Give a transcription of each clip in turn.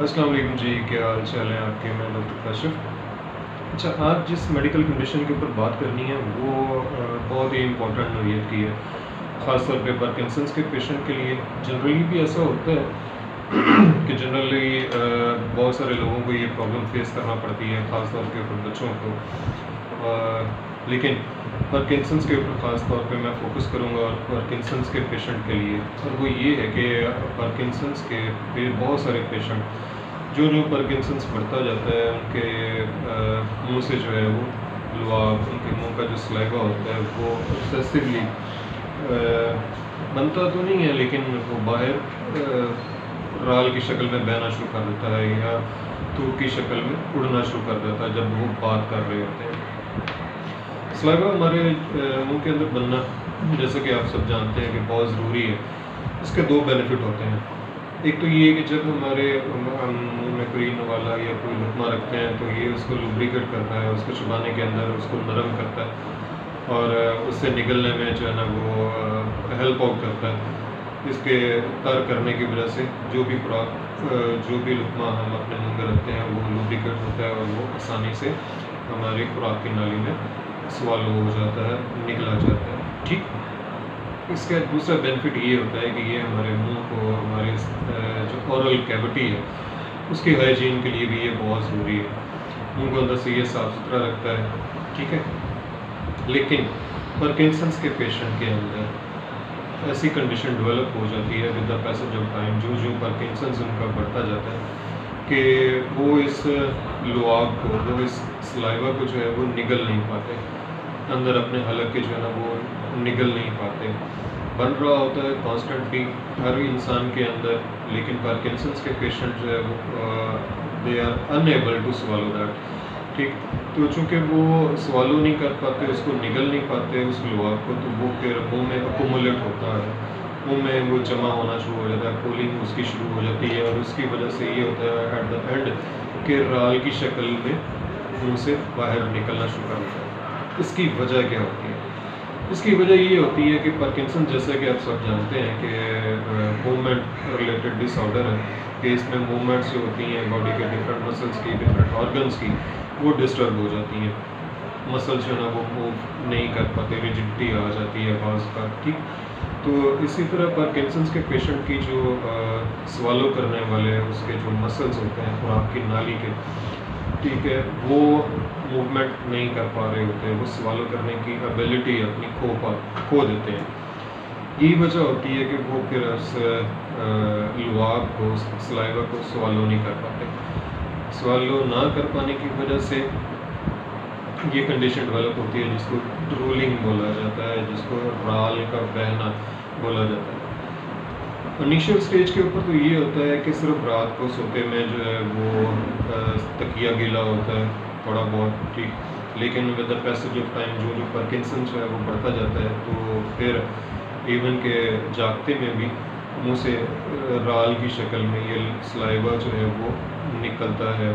अस्सलाम वालेकुम जी, क्या हाल चाल है आपके? मैं डॉक्टर काशिफ। अच्छा, आज जिस मेडिकल कंडीशन के ऊपर बात करनी है वो बहुत ही इम्पोर्टेंट नौइयत की है। ख़ास तौर पे पार्किंसंस के पेशेंट के लिए जनरली भी ऐसा होता है कि जनरली बहुत सारे लोगों को ये प्रॉब्लम फेस करना पड़ती है, ख़ास तौर के ऊपर बच्चों को। लेकिन पार्किंसंस के ऊपर ख़ास तौर पे मैं फ़ोकस करूँगा और पार्किंसंस के पेशेंट के लिए, और वो ये है कि पार्किंसंस के बहुत सारे पेशेंट जो पार्किंसंस बढ़ता जाता है उनके मुंह से जो है वो लुआब, उनके मुंह का जो सलाइवा होता है वो एक्सेसिवली बनता तो नहीं है, लेकिन वो बाहर राल की शक्ल में बहना शुरू कर देता है या धूप की शक्ल में उड़ना शुरू कर देता है जब वो बात कर रहे होते हैं। सलाइवा हमारे मुंह के अंदर बनना, जैसे कि आप सब जानते हैं कि बहुत ज़रूरी है। इसके दो बेनिफिट होते हैं। एक तो ये कि जब हमारे हम मुँह में कोई नवाला या कोई लुक़मा रखते हैं तो ये उसको लुब्रिकेट करता है, उसको चबाने के अंदर उसको नरम करता है और उससे निकलने में जो है ना वो हेल्प आउट करता है। इसके तर करने की वजह से जो भी लुक़मा हम अपने मुँह में रखते हैं वो लुब्रिकेट होता है और वो आसानी से हमारी खुराक की नाली में स्वालो हो जाता है, निकला जाता है। ठीक। इसका दूसरा बेनिफिट ये होता है कि ये हमारे मुंह को, हमारे जो ओरल कैविटी है उसकी हाइजीन के लिए भी ये बहुत ज़रूरी है। मुंह को अंदर से ये साफ़ सुथरा रखता है, ठीक है। लेकिन पार्किंसंस के पेशेंट के अंदर ऐसी कंडीशन डेवलप हो जाती है with the passage of time, जो पार्किंसंस उनका बढ़ता जाता है कि वो इस लुआब को, वो इस सलाइवा को जो है वो निगल नहीं पाते, अंदर अपने हलक के जो है ना वो निगल नहीं पाते। बन रहा होता है कॉन्स्टेंटली हर इंसान के अंदर, लेकिन पार्किंसंस के पेशेंट जो है वो they are unable to swallow that. ठीक। तो चूँकि वो स्वॉलो नहीं कर पाते, उसको निगल नहीं पाते उस लुआब को, तो वो फिर मुँह में अकोमुलेट होता है, मुँह में वो जमा होना शुरू हो जाता है, कूलिंग उसकी शुरू हो जाती है और उसकी वजह से ये होता है एट द एंड कि राल की शक्ल में मुँह से बाहर निकलना शुरू कर देता है। इसकी वजह क्या होती है? इसकी वजह ये होती है कि पार्किंसन, जैसे कि आप सब जानते हैं कि मूवमेंट रिलेटेड डिसऑर्डर है कि इसमें मूवमेंट्स जो होती हैं बॉडी के डिफरेंट मसल्स की, डिफरेंट ऑर्गन्स की, वो डिस्टर्ब हो जाती हैं। मसल्स जो है ना वो मूव नहीं कर पाते, रिजिडिटी आ जाती है बाज़ का। ठीक। तो इसी तरह पार्किंसंस के पेशेंट की जो स्वालो करने वाले उसके जो मसल्स होते हैं खुराक की नाली के, ठीक है, वो मूवमेंट नहीं कर पा रहे होते हैं, वो स्वालो करने की एबिलिटी अपनी खो देते हैं। यही वजह होती है कि वो फिर उस लुआब को, सलाइवा को स्वालो नहीं कर पाते। स्वालो ना कर पाने की वजह से ये कंडीशन डेवलप होती है जिसको ड्रूलिंग बोला जाता है, जिसको राल का बहना बोला जाता है। इनिशियल स्टेज के ऊपर तो ये होता है कि सिर्फ रात को सोते में जो है वो तकिया गीला होता है थोड़ा बहुत, ठीक। लेकिन with the passage of time जो पार्किंसन जो है वो बढ़ता जाता है, तो फिर इवन के जागते में भी मुंह से राल की शक्ल में ये सलाइवा जो है वो निकलता है।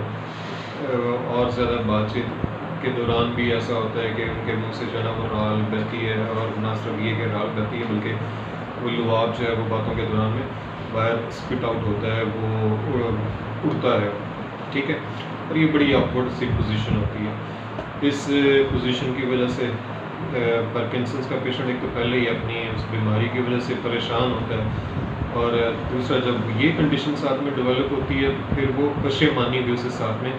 और ज़्यादा बातचीत के दौरान भी ऐसा होता है कि उनके मुंह से जो है ना वो राल बहती है, और ना सिर्फ ये कि राल बहती है बल्कि वो लुआब जो है वो बातों के दौरान में बाहर स्पिट आउट होता है, वो उड़ता है, ठीक है। और ये बड़ी ऑकवर्ड सी पोजीशन होती है। इस पोजीशन की वजह से पार्किंसंस का पेशेंट एक तो पहले ही अपनी उस बीमारी की वजह से परेशान होता है, और दूसरा जब ये कंडीशन साथ में डेवलप होती है तो फिर वो परेशानी भी उसे साथ में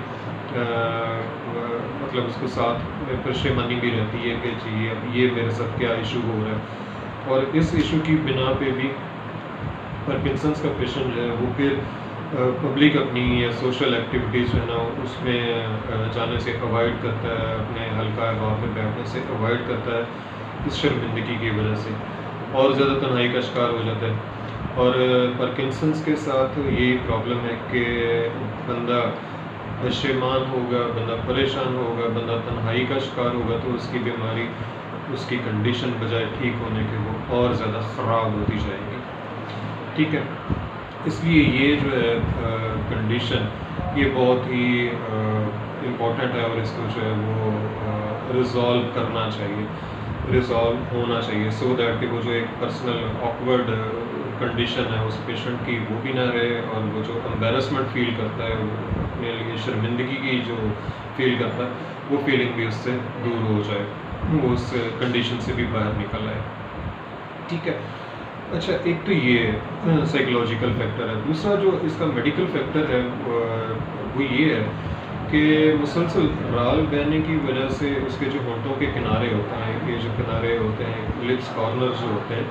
मतलब उसको साथ में परेशानी भी रहती है कि जी अब ये मेरे साथ क्या इशू हो रहा है। और इस इशू की बिना पे भी पार्किंसंस का पेशेंट जो है वो फिर पब्लिक अपनी या सोशल एक्टिविटीज़ जो है ना उसमें जाने से अवॉइड करता है, अपने हल्का हवा में बैठने से अवॉइड करता है इस शर्मिंदगी की वजह से, और ज़्यादा तन्हाई का शिकार हो जाता है। और पार्किंसंस के साथ यही प्रॉब्लम है कि बंदा परेशान होगा, बंदा परेशान होगा, बंदा तन्हाई का शिकार होगा, तो उसकी बीमारी, उसकी कंडीशन बजाय ठीक होने के वो और ज़्यादा ख़राब होती जाएगी, ठीक है। इसलिए ये जो है कंडीशन ये बहुत ही इम्पोर्टेंट है, और इसको जो है वो रिज़ॉल्व करना चाहिए, रिज़ॉल्व होना चाहिए, सो दैट कि वो जो एक पर्सनल ऑकवर्ड कंडीशन है उस पेशेंट की वो भी ना रहे, और वो जो एम्बेरसमेंट फील करता है, वो अपने लिए शर्मिंदगी की जो फील करता है, वो फीलिंग भी उससे दूर हो जाए, वो उस कंडीशन से भी बाहर निकल आए। ठीक है। अच्छा, एक तो ये साइकोलॉजिकल फैक्टर है। दूसरा जो इसका मेडिकल फैक्टर है वो ये है कि मुसलसल राल बहने की वजह से उसके जो होंठों के किनारे होते हैं, ये जो किनारे होते हैं, लिप्स कॉर्नर जो होते हैं,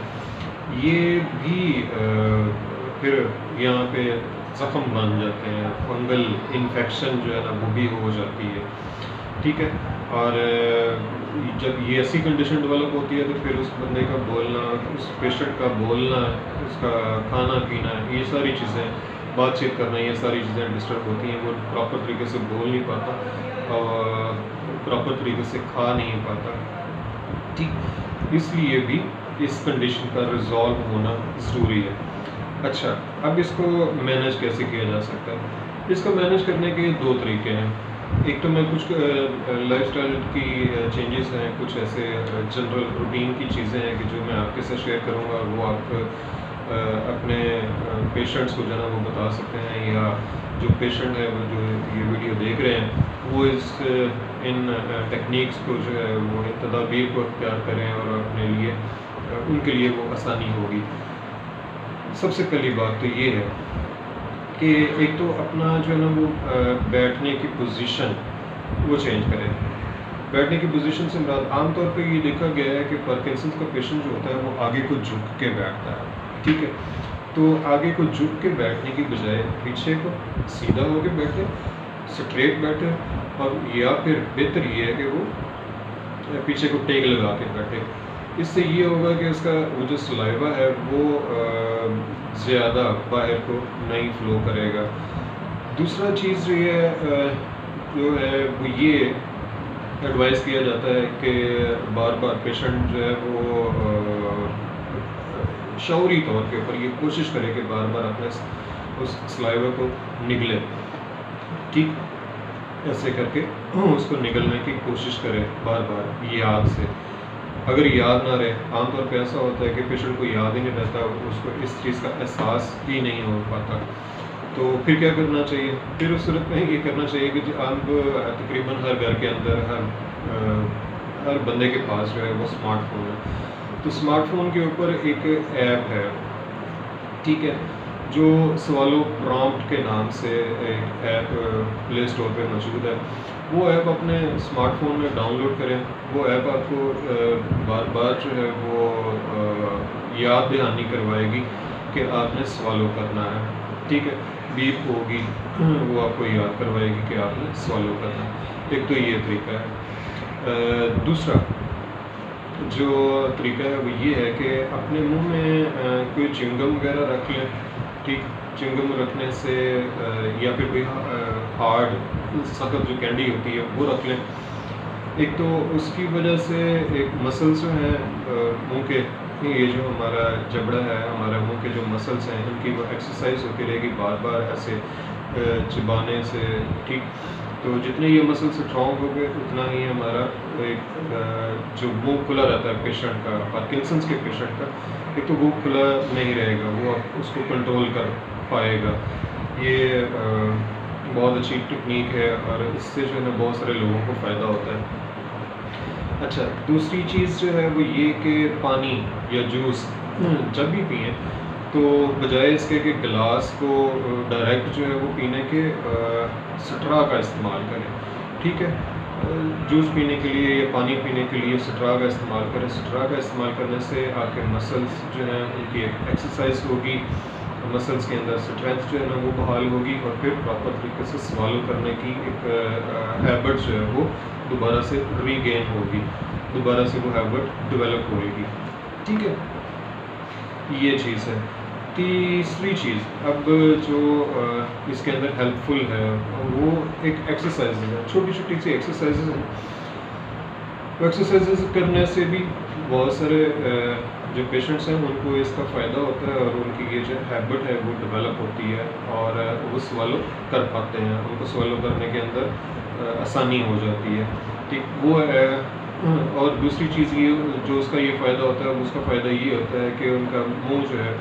ये भी फिर यहाँ पे ज़ख्म बन जाते हैं, फंगल इन्फेक्शन जो है ना वो भी हो जाती है। ठीक है। और जब ये ऐसी कंडीशन डेवलप होती है तो फिर उस बंदे का बोलना, उस पेशेंट का बोलना, उसका खाना पीना, ये सारी चीज़ें, बातचीत करना, ये सारी चीज़ें डिस्टर्ब होती हैं। वो प्रॉपर तरीके से बोल नहीं पाता और प्रॉपर तरीके से खा नहीं पाता। ठीक, इसलिए भी इस कंडीशन का रिजॉल्व होना ज़रूरी है। अच्छा, अब इसको मैनेज कैसे किया जा सकता है? इसको मैनेज करने के दो तरीके हैं। एक तो मैं कुछ लाइफस्टाइल की चेंजेस हैं, कुछ ऐसे जनरल रूटीन की चीज़ें हैं कि जो मैं आपके साथ शेयर करूँगा, वो आप अपने पेशेंट्स को जो है ना वो बता सकते हैं, या जो पेशेंट है वो जो ये वीडियो देख रहे हैं वो इन टेक्निक्स को जो है वो इन तदाबीर को अख्तियार करें और अपने लिए उनके लिए वो आसानी होगी। सबसे पहली बात तो ये है कि एक तो अपना जो है ना वो बैठने की पोजीशन वो चेंज करें। बैठने की पोजीशन से मुराद आमतौर पे ये देखा गया है कि पार्किंसंस का पेशेंट जो होता है वो आगे को झुक के बैठता है। ठीक है, तो आगे को झुक के बैठने की बजाय पीछे को सीधा होकर बैठे, स्ट्रेट बैठे, और या फिर बेहतर ये है कि वो पीछे को टेक लगा के बैठे। इससे ये होगा कि उसका वो जो सलाइवा है वो ज़्यादा बाहर को नहीं फ्लो करेगा। दूसरा चीज़ जो है वो ये एडवाइस किया जाता है कि बार बार पेशेंट जो है वो शऊरी तौर के ऊपर ये कोशिश करे कि बार बार अपने उस सलाइवा को निगले। ठीक, ऐसे करके उसको निगलने की कोशिश करें बार बार याद से। अगर याद ना रहे, आमतौर पे ऐसा होता है कि पेशेंट को याद ही नहीं रहता, उसको इस चीज़ का एहसास ही नहीं हो पाता, तो फिर क्या करना चाहिए? फिर उस सूरत में ये करना चाहिए कि अब तकरीबन हर घर के अंदर हर बंदे के पास जो है वो स्मार्टफोन है। तो स्मार्टफोन के ऊपर एक ऐप है, ठीक है, जो सवालो प्रॉम्प्ट के नाम से एक ऐप प्ले स्टोर पे मौजूद है। वो ऐप अपने स्मार्टफोन में डाउनलोड करें। वो ऐप आपको बार बार जो है वो याद दहानी करवाएगी कि आपने सवालो करना है। ठीक है, बीप होगी, वो आपको याद करवाएगी कि आपने सवालो करना है। एक तो ये तरीका है। दूसरा जो तरीका है वो ये है कि अपने मुंह में कोई च्युइंगम वगैरह रख लें। ठीक, च्युइंगम रखने से या फिर कोई हार्ड सख्त जो कैंडी होती है वो रख लें। एक तो उसकी वजह से एक मसल्स जो हैं मुंह के, ये जो हमारा जबड़ा है, हमारे मुंह के जो मसल्स हैं, इनकी वो एक्सरसाइज होती रहेगी बार बार ऐसे चिबाने से। ठीक, तो जितने ये मसल स्ट्रॉन्ग हो गए उतना ही हमारा एक जो मुंह खुला रहता है पेशेंट का, पार्किंसंस के पेशेंट का, एक तो वो खुला नहीं रहेगा, वो उसको कंट्रोल कर पाएगा। ये बहुत अच्छी टेक्निक है और इससे जो है ना बहुत सारे लोगों को फ़ायदा होता है। अच्छा, दूसरी चीज़ जो है वो ये कि पानी या जूस जब भी पिए तो बजाय इसके कि गिलास को डायरेक्ट जो है वो पीने के स्ट्रा का इस्तेमाल करें। ठीक है, जूस पीने के लिए या पानी पीने के लिए स्ट्रा का इस्तेमाल करें। स्ट्रा का इस्तेमाल करने से आपके मसल्स जो हैं उनकी एक एक्सरसाइज होगी, मसल्स के अंदर स्ट्रेंथ जो है ना वो बहाल होगी, और फिर प्रॉपर तरीके से स्वालो करने की एक हैबिट जो है वो दोबारा से रीगेन होगी, दोबारा से वो हैबिट डेवलप होगी। ठीक है, ये चीज़ है। तीसरी चीज़ अब जो इसके अंदर हेल्पफुल है वो एक एक्सरसाइज है, छोटी छोटी सी एक्सरसाइजेज हैं। एक्सरसाइजेज करने से भी बहुत सारे जो पेशेंट्स हैं उनको इसका फ़ायदा होता है और उनकी ये जो हैबिट है वो डेवलप होती है और वो स्वालो कर पाते हैं, उनको स्वालो करने के अंदर आसानी हो जाती है। ठीक, वो है। और दूसरी चीज़ ये जो उसका ये फ़ायदा होता है, उसका फ़ायदा ये होता है कि उनका मुंह जो है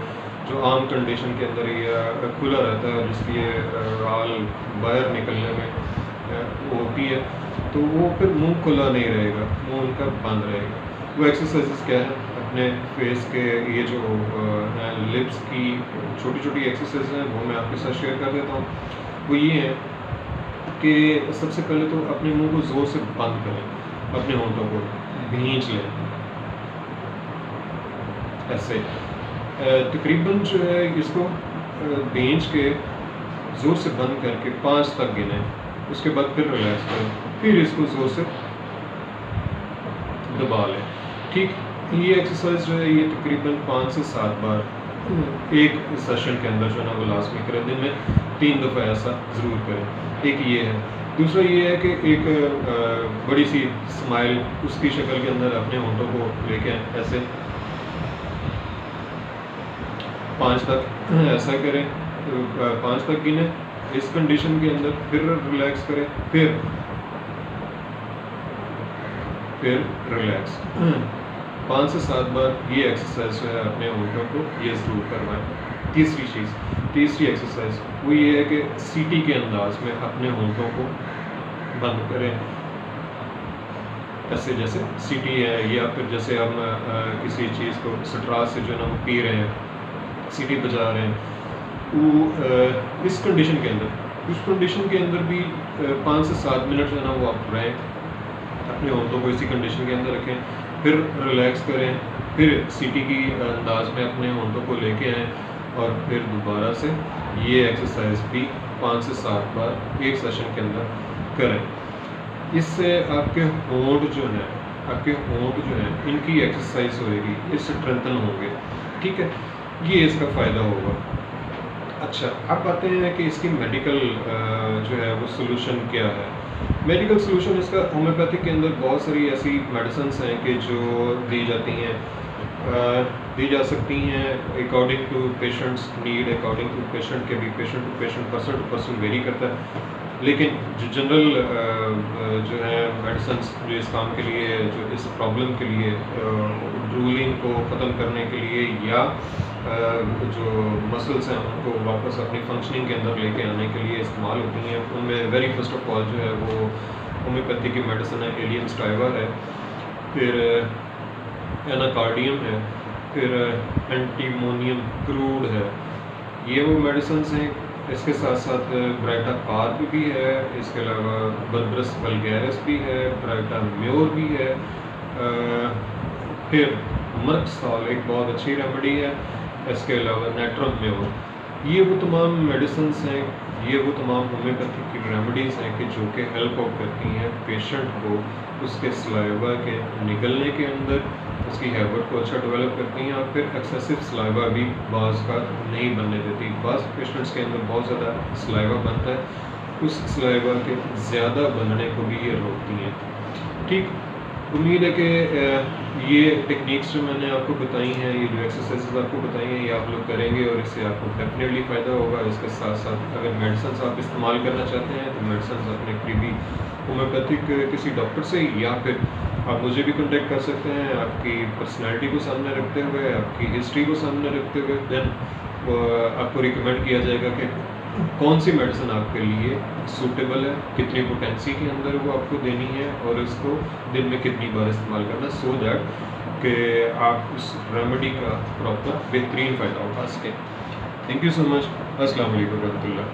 जो आम कंडीशन के अंदर ये खुला रहता है, जिसकी ये राल बाहर निकलने में वो होती है, तो वो फिर मुंह खुला नहीं रहेगा, मुंह उनका बंद रहेगा। वो एक्सरसाइजेस क्या है, अपने फेस के ये जो लिप्स की छोटी छोटी एक्सरसाइज हैं वो मैं आपके साथ शेयर कर देता हूँ। वो ये है कि सबसे पहले तो अपने मुंह को ज़ोर से बंद करें, अपने होंठों को भींच लें ऐसे, तकरीबन जो है इसको भींच के ज़ोर से बंद करके 5 तक गिने, उसके बाद फिर रिलैक्स करें, फिर इसको ज़ोर से दबा लें। ठीक, ये एक्सरसाइज जो है ये तकरीबन 5 से 7 बार एक सेशन के अंदर जो है ना वो लाजमी करें, दिन में 3 दफ़ा ऐसा ज़रूर करें। एक ये है। दूसरा ये है कि एक बड़ी सी स्माइल उसकी शक्ल के अंदर अपने होंठों को लेके ऐसे 5 तक ऐसा करें, 5 तक गिने इस कंडीशन के अंदर, फिर रिलैक्स करें, फिर रिलैक्स 5 से 7 बार ये एक्सरसाइज जो है अपने होंठों को ये ज़रूर करवाएं। तीसरी एक्सरसाइज वो ये है कि सीटी के अंदाज में अपने होंठों को बंद करें, ऐसे जैसे सीटी है, या फिर जैसे हम किसी चीज़ को स्ट्रा से जो है ना वो पी रहे हैं, सीटी बजा रहे हैं, वो इस कंडीशन के अंदर, उस कंडीशन के अंदर भी 5 से 7 मिनट जो है ना वो आप रहें, अपने होंठों को इसी कंडीशन के अंदर रखें, फिर रिलैक्स करें, फिर सीटी की अंदाज में अपने होंठों को लेके आएँ और फिर दोबारा से ये एक्सरसाइज भी 5 से 7 बार एक सेशन के अंदर करें। इससे आपके होंठ जो हैं इनकी एक्सरसाइज होएगी, ये स्ट्रेंथन होंगे। ठीक है, ये इसका फ़ायदा होगा। अच्छा, अब आते हैं कि इसकी मेडिकल जो है वो सोल्यूशन क्या है। मेडिकल सोल्यूशन इसका होम्योपैथिक के अंदर बहुत सारी ऐसी मेडिसिन्स हैं कि जो दी जा सकती हैं according to patient's need, according to patient के भी, patient to patient, person to person vary करता है। लेकिन जो जनरल जो है मेडिसिन्स जो इस काम के लिए, जो इस प्रॉब्लम के लिए, ड्रूलिंग को ख़त्म करने के लिए या जो मसल्स हैं उनको वापस अपनी फंक्शनिंग के अंदर लेके आने के लिए इस्तेमाल होती हैं, उनमें वेरी फर्स्ट ऑफ ऑल जो है वो होम्योपैथी की मेडिसिन है, एलियन स्टाइवा है, फिर एनाकार्डियम है, फिर एंटीमोनियम क्रूड है। ये वो मेडिसिन्स हैं। इसके साथ साथ ब्राइटा कार्ब भी है, इसके अलावा बर्बरस वल्गैरिस भी है, ब्राइटा म्योर भी है, फिर मर्कसॉल एक बहुत अच्छी रेमेडी है, इसके अलावा नेट्रम म्योर। ये वो तमाम मेडिसिन्स हैं, ये वो तमाम होम्योपैथिक की रेमेडीज़ हैं कि जो कि हेल्प आउट करती हैं पेशेंट को उसके सलाइवा के निकलने के अंदर, उसकी हैबिट को अच्छा डेवलप करती हैं, और फिर एक्सेसिव सलाइवा भी बाज़ का नहीं बनने देती। बाज़ पेशेंट्स के अंदर बहुत ज़्यादा सलाइवा बनता है, उस सलाइवा के ज़्यादा बनने को भी ये रोकती हैं। ठीक, उम्मीद है कि ये टेक्निक्स जो मैंने आपको बताई हैं, ये जो एक्सरसाइजेस आपको बताई हैं, ये आप लोग करेंगे और इससे आपको डेफिनेटली फ़ायदा होगा। इसके साथ साथ अगर मेडिसिन आप इस्तेमाल करना चाहते हैं तो मेडिसिन अपने करीबी होम्योपैथिक किसी डॉक्टर से, या फिर आप मुझे भी कॉन्टेक्ट कर सकते हैं, आपकी पर्सनैलिटी को सामने रखते हुए, आपकी हिस्ट्री को सामने रखते हुए, देन आपको रिकमेंड किया जाएगा कि कौन सी मेडिसिन आपके लिए सूटेबल है, कितनी पोटेंसी के अंदर वो आपको देनी है, और इसको दिन में कितनी बार इस्तेमाल करना, सो दैट कि आप उस रेमेडी का प्रॉपर बेहतरीन फ़ायदा उठा सकें। Thank you so much. अस्सलाम वालेकुम रहमतुल्लाह।